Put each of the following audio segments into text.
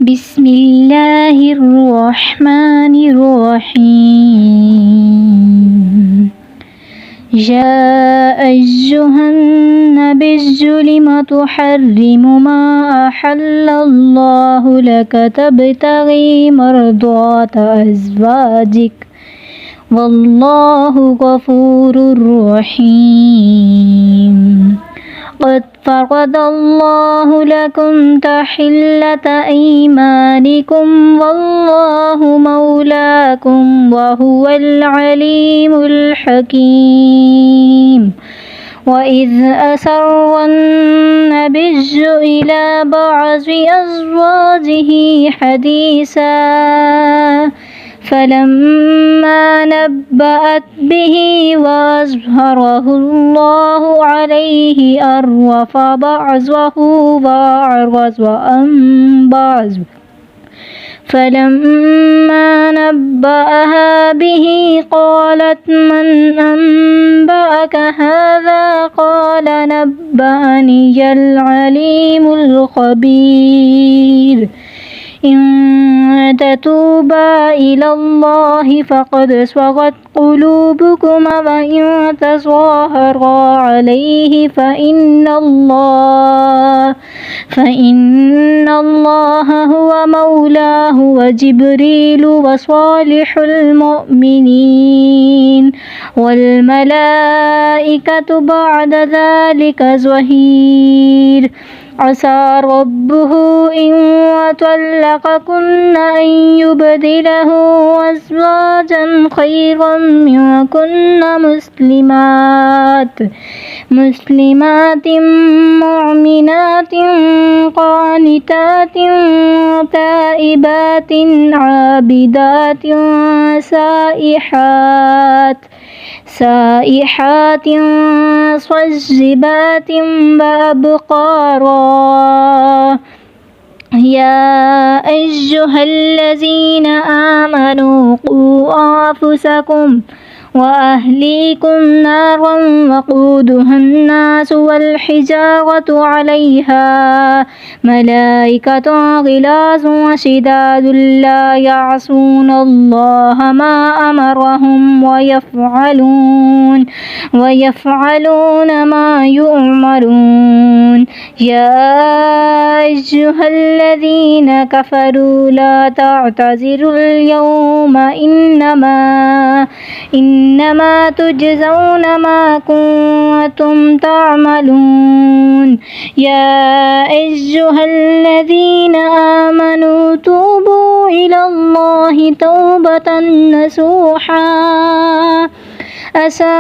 بسم الله الرحمن الرحيم. يا أيها النبي لم تحرم ما أحل الله لك تبتغي مرضات أزواجك والله غفور رحيم. قد فرض الله لكم تحلة أيمانكم والله مولاكم وهو العليم الحكيم. وإذ أسر النبي إلى بعض أزواجه حديثا فلما نبأت به وأظهره الله عليه عرف بعضه وأعرض عن بعض. فلما نبأها به قالت من أنبأك هذا قال نبأني العليم الخبير. إن تتوبا إلى الله فقد صغت قلوبكما وإن تظاهرا عليه فإن الله هو مولاه وجبريل وصالح المؤمنين والملائكة بعد ذلك ظهير. عسى ربه إن طلقكن أن يبدله أزواجا خيرا منكن مسلمات مؤمنات قانتات تائبات عابدات سائحات صجبات وأبقارا. يا أيها الذين آمنوا قوا أنفسكم وأهليكم نارا وقودها الناس والحجارة عليها ملائكة غلاظ شداد لا يعصون الله ما أمرهم ويفعلون ما يؤمرون. يا أيها الذين كفروا لا تعتذروا اليوم إنما تجزون ما كنتم تعملون. يا أيها الذين آمنوا توبوا إلى الله توبة نصوحا عسى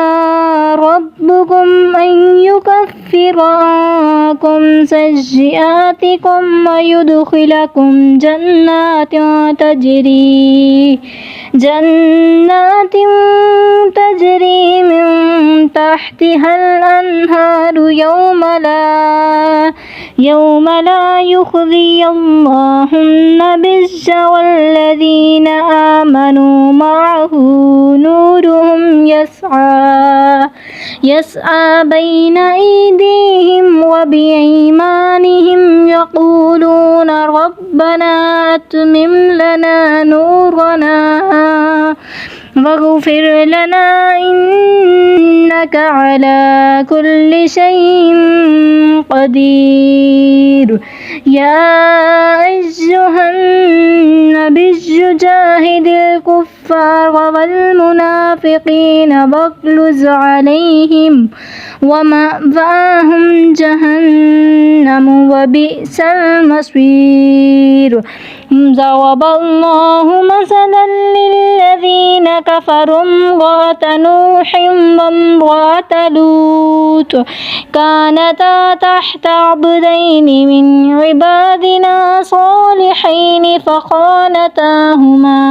ربكم أن يكفر عنكم سيئاتكم ويدخلكم جنات تجري من تحتها الأنهار يوم لا يخزي الله النبي والذين آمنوا معه نورهم يسعى بين أيديهم وبأيمانهم يقولون ربنا أتمم لنا نورنا واغفر لنا إنك على كل شيء قدير. يا أيها النبي جاهد الكفار والمنافقين واغلظ عليهم ومأواهم جهنم وبئس المصير. ضرب الله مثلا للذين كفروا امرأة نوح وامرأة لوط كانتا تحت عبدين من عبادنا صالحين فخانتاهما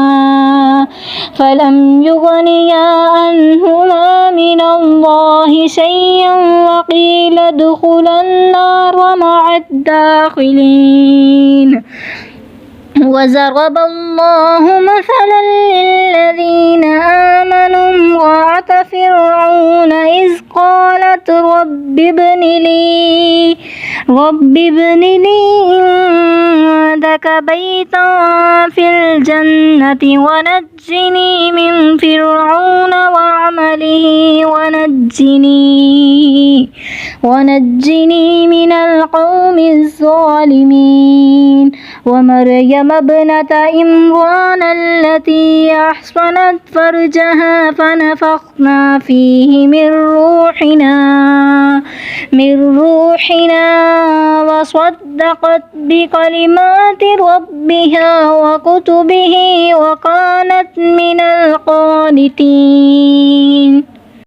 فلم يغنيا عنهما من الله شيئا وقيل ادخلا النار مع الداخلين. وضرب الله مثلا للذين آمنوا امرأة فرعون إذ قالت رب ابن لي عندك بيتا في الجنة ونجني من فرعون وعمله ونجني من القوم الظالمين ومريم ابنة عمران التي أحصنت فرجها فنفخنا فيه من روحنا وصدقت بكلمات ربها وكتبه وكانت من القانتين.